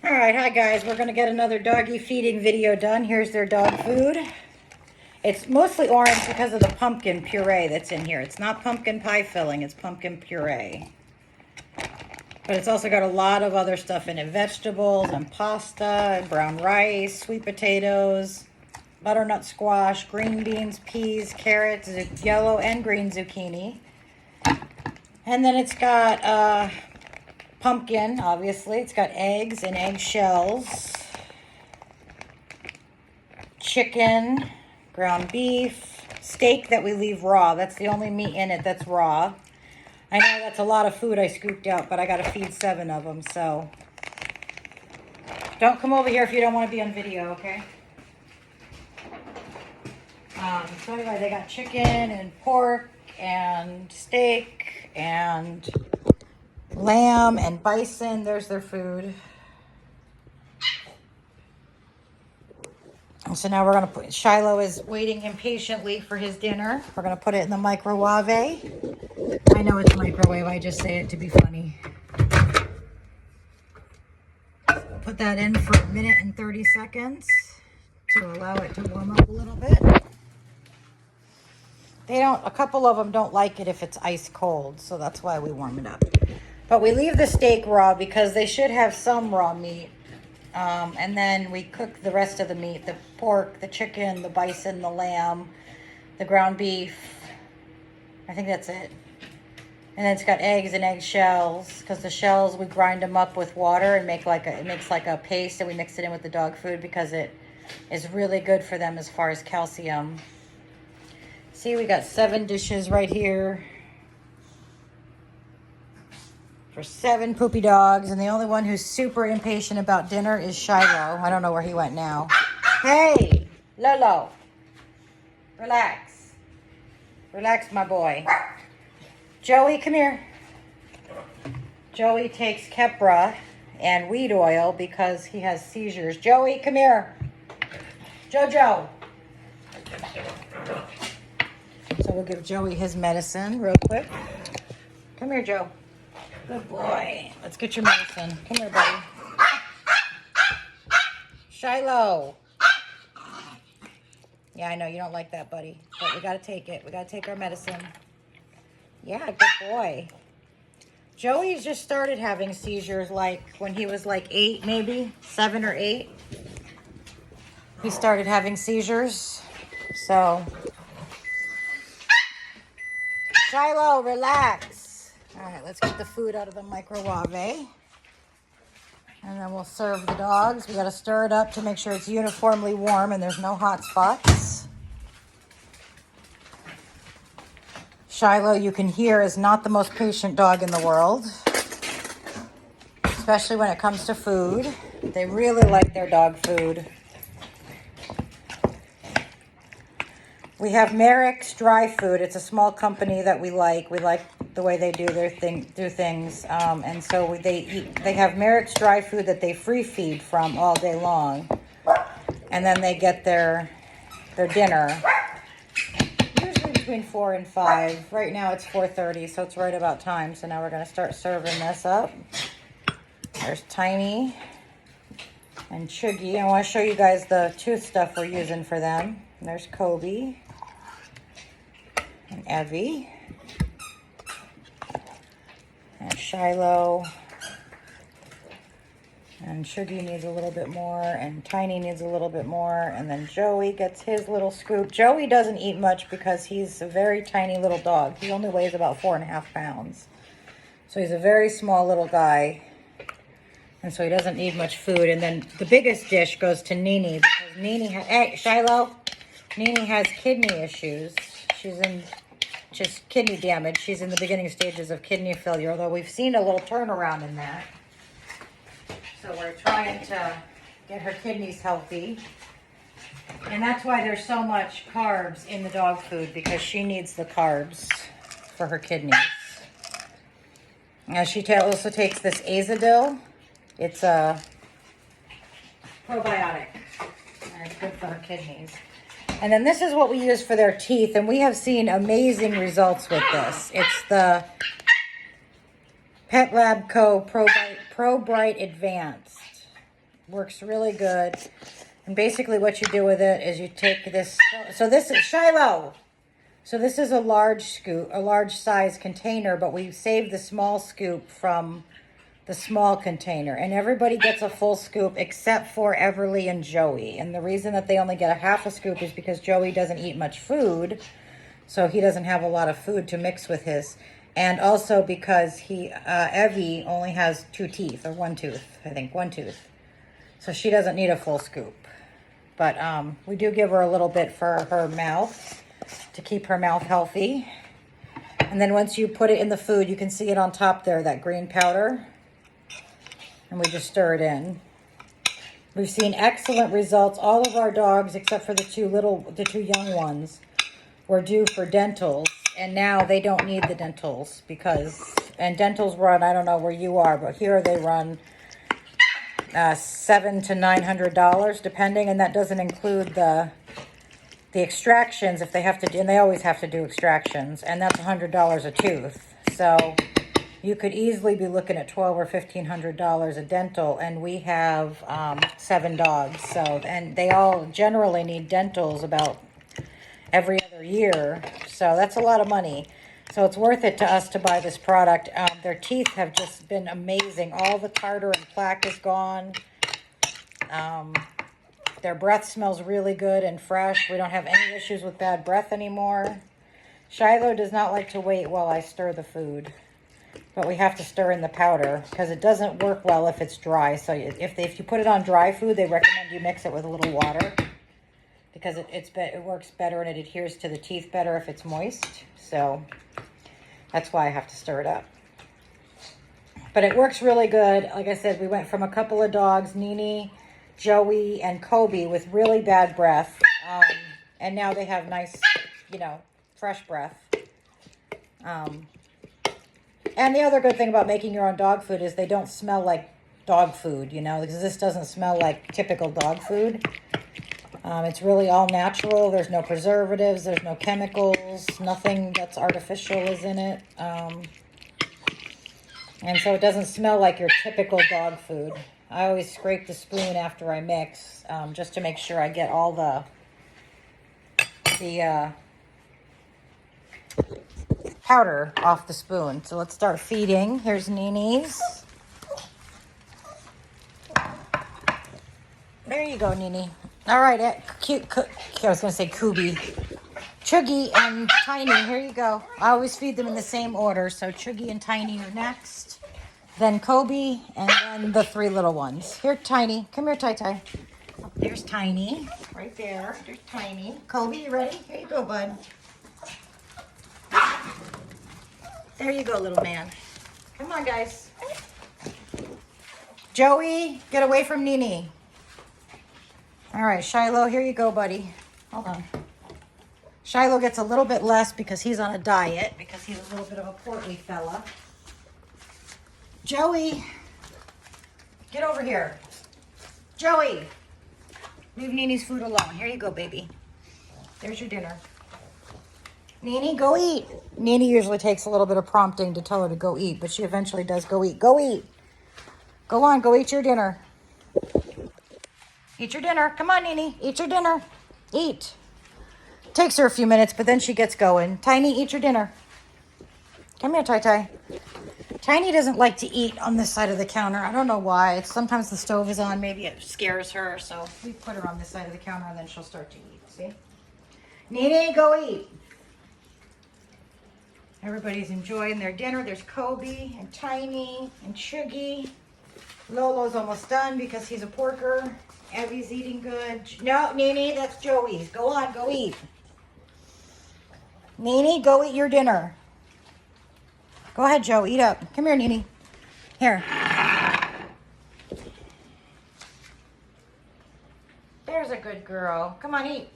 All right, hi guys. We're gonna get another doggy feeding video done. Here's their dog food. It's mostly orange because of the pumpkin puree that's in here. It's not pumpkin pie filling, it's pumpkin puree. But it's also got a lot of other stuff in it. Vegetables and pasta, and brown rice, sweet potatoes, butternut squash, green beans, peas, carrots, yellow and green zucchini. And then it's got pumpkin, obviously. It's got eggs and egg shells, chicken, ground beef, steak that we leave raw. That's the only meat in it that's raw. I know that's a lot of food I scooped out, but I got to feed 7 of them, so don't come over here if you don't want to be on video, okay? So anyway, they got chicken and pork and steak and lamb and bison. There's their food. And so now we're going to put, Shiloh is waiting impatiently for his dinner. We're going to put it in the microwave. I know it's microwave. I just say it to be funny. Put that in for 1 minute and 30 seconds to allow it to warm up a little bit. A couple of them don't like it if it's ice cold, so that's why we warm it up. But we leave the steak raw because they should have some raw meat. And then we cook the rest of the meat, the pork, the chicken, the bison, the lamb, the ground beef. I think that's it. And then it's got eggs and egg shells, because the shells, we grind them up with water and it makes like a paste, and we mix it in with the dog food because it is really good for them as far as calcium. See, we got 7 dishes right here for 7 poopy dogs, and the only one who's super impatient about dinner is Shiloh. I don't know where he went now. Hey, Lolo, relax. Relax, my boy. Joey, come here. Joey takes Keppra and weed oil because he has seizures. Joey, come here. Jojo. So we'll give Joey his medicine real quick. Come here, Joe. Good boy. Let's get your medicine. Come here, buddy. Shiloh. Yeah, I know you don't like that, buddy, but we got to take it. We got to take our medicine. Yeah, good boy. Joey's just started having seizures like when he was like 8, maybe 7 or 8. He started having seizures. So, Shiloh, relax. All right, let's get the food out of the microwave. And then we'll serve the dogs. We got to stir it up to make sure it's uniformly warm and there's no hot spots. Shiloh, you can hear, is not the most patient dog in the world, especially when it comes to food. They really like their dog food. We have Merrick's Dry Food. It's a small company that we like. We like the way they do things. And so they have Merrick's Dry Food that they free feed from all day long. And then they get their dinner. Between 4 and 5. Right now it's 4:30, so it's right about time. So now we're going to start serving this up. There's Tiny and Chuggy. I want to show you guys the tooth stuff we're using for them. And there's Kobe and Evie and Shiloh. And Chuggy needs a little bit more, and Tiny needs a little bit more, and then Joey gets his little scoop. Joey doesn't eat much because he's a very tiny little dog. He only weighs about 4.5 pounds. So he's a very small little guy, and so he doesn't need much food. And then the biggest dish goes to Nene, because Nene Shiloh, Nene has kidney issues. She's in just kidney damage. She's in the beginning stages of kidney failure, although we've seen a little turnaround in that. So we're trying to get her kidneys healthy. And that's why there's so much carbs in the dog food, because she needs the carbs for her kidneys. Now she also takes this Azadil. It's a probiotic. And it's good for her kidneys. And then this is what we use for their teeth. And we have seen amazing results with this. It's the Pet Lab Co. Pro Bright Advanced. Works really good. And basically what you do with it is you take this, so this is Shiloh. So this is a large scoop, a large size container, but we saved the small scoop from the small container. And everybody gets a full scoop except for Everly and Joey. And the reason that they only get a half a scoop is because Joey doesn't eat much food. So he doesn't have a lot of food to mix with his. And also because Evie only has 2 teeth, or 1 tooth, I think, 1 tooth. So she doesn't need a full scoop. But we do give her a little bit for her mouth to keep her mouth healthy. And then once you put it in the food, you can see it on top there, that green powder. And we just stir it in. We've seen excellent results. All of our dogs, except for the two young ones, were due for dentals. And now they don't need the dentals and dentals run, I don't know where you are, but here they run $700 to $900 depending, and that doesn't include the extractions if they have to do, and they always have to do extractions, and that's $100 a tooth. So you could easily be looking at $1,200 or $1,500 a dental, and we have 7 dogs. So, and they all generally need dentals about every other year, so that's a lot of money. So it's worth it to us to buy this product. Their teeth have just been amazing. All the tartar and plaque is gone. Their breath smells really good and fresh. We don't have any issues with bad breath anymore. Shiloh does not like to wait while I stir the food, but we have to stir in the powder because it doesn't work well if it's dry. So if you put it on dry food, they recommend you mix it with a little water because it works better and it adheres to the teeth better if it's moist. So that's why I have to stir it up. But it works really good. Like I said, we went from a couple of dogs, Nene, Joey, and Kobe, with really bad breath. And now they have nice, fresh breath. And the other good thing about making your own dog food is they don't smell like dog food, because this doesn't smell like typical dog food. It's really all natural. There's no preservatives. There's no chemicals. Nothing that's artificial is in it. And so it doesn't smell like your typical dog food. I always scrape the spoon after I mix, just to make sure I get all the powder off the spoon. So let's start feeding. Here's Nene's. There you go, Nene. All right, I was going to say Kubi. Chuggy and Tiny, here you go. I always feed them in the same order. So Chuggy and Tiny are next. Then Kobe, and then the 3 little ones. Here, Tiny. Come here, Tai. There's Tiny. Right there. There's Tiny. Kobe, you ready? Here you go, bud. There you go, little man. Come on, guys. Joey, get away from Nene. All right, Shiloh, here you go, buddy. Hold on. Shiloh gets a little bit less because he's on a diet, because he's a little bit of a portly fella. Joey, get over here. Joey, leave Nene's food alone. Here you go, baby. There's your dinner. Nene, go eat. Nene usually takes a little bit of prompting to tell her to go eat, but she eventually does go eat. Go eat. Go on, go eat your dinner. Eat your dinner. Come on, Nene. Eat your dinner. Eat. Takes her a few minutes, but then she gets going. Tiny, eat your dinner. Come here, Tai. Tiny doesn't like to eat on this side of the counter. I don't know why. Sometimes the stove is on. Maybe it scares her. So we put her on this side of the counter, and then she'll start to eat. See? Nene, go eat. Everybody's enjoying their dinner. There's Kobe and Tiny and Chuggy. Lolo's almost done because he's a porker. Evie's eating good. No, Nene, that's Joey's. Go on, go eat. Nene, go eat your dinner. Go ahead, Joe. Eat up. Come here, Nene. Here. There's a good girl. Come on, eat.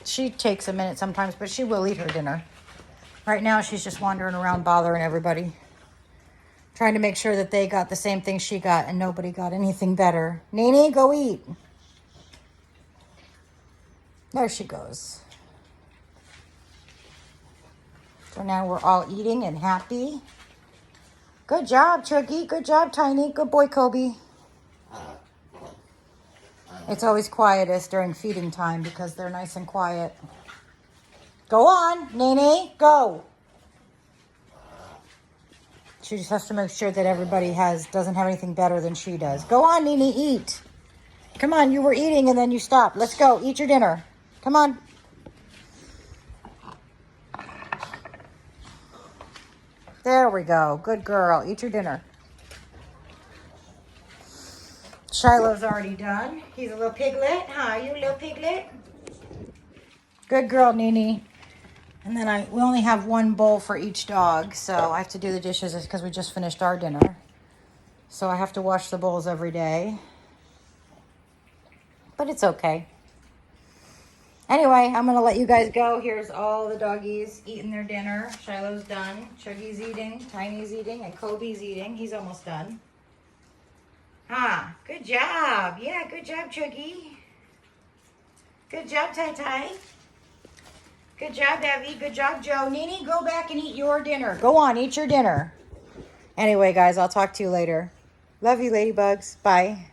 She takes a minute sometimes, but she will eat her dinner. Right now, she's just wandering around bothering everybody. Trying to make sure that they got the same thing she got and nobody got anything better. Nene, go eat. There she goes. So now we're all eating and happy. Good job, Chuggy. Good job, Tiny. Good boy, Kobe. It's always quietest during feeding time because they're nice and quiet. Go on, Nene, go. She just has to make sure that everybody doesn't have anything better than she does. Go on, Nene, eat. Come on, you were eating and then you stopped. Let's go, eat your dinner. Come on. There we go. Good girl. Eat your dinner. Shiloh's already done. He's a little piglet. Huh, you little piglet? Good girl, Nene. And then we only have one bowl for each dog, so I have to do the dishes because we just finished our dinner. So I have to wash the bowls every day. But it's okay. Anyway, I'm going to let you guys go. Here's all the doggies eating their dinner. Shiloh's done. Chuggy's eating. Tiny's eating. And Kobe's eating. He's almost done. Ah, good job. Yeah, good job, Chuggy. Good job, Tai-Tai. Good job, Evie. Good job, Joe. Nene, go back and eat your dinner. Go on, eat your dinner. Anyway, guys, I'll talk to you later. Love you, ladybugs. Bye.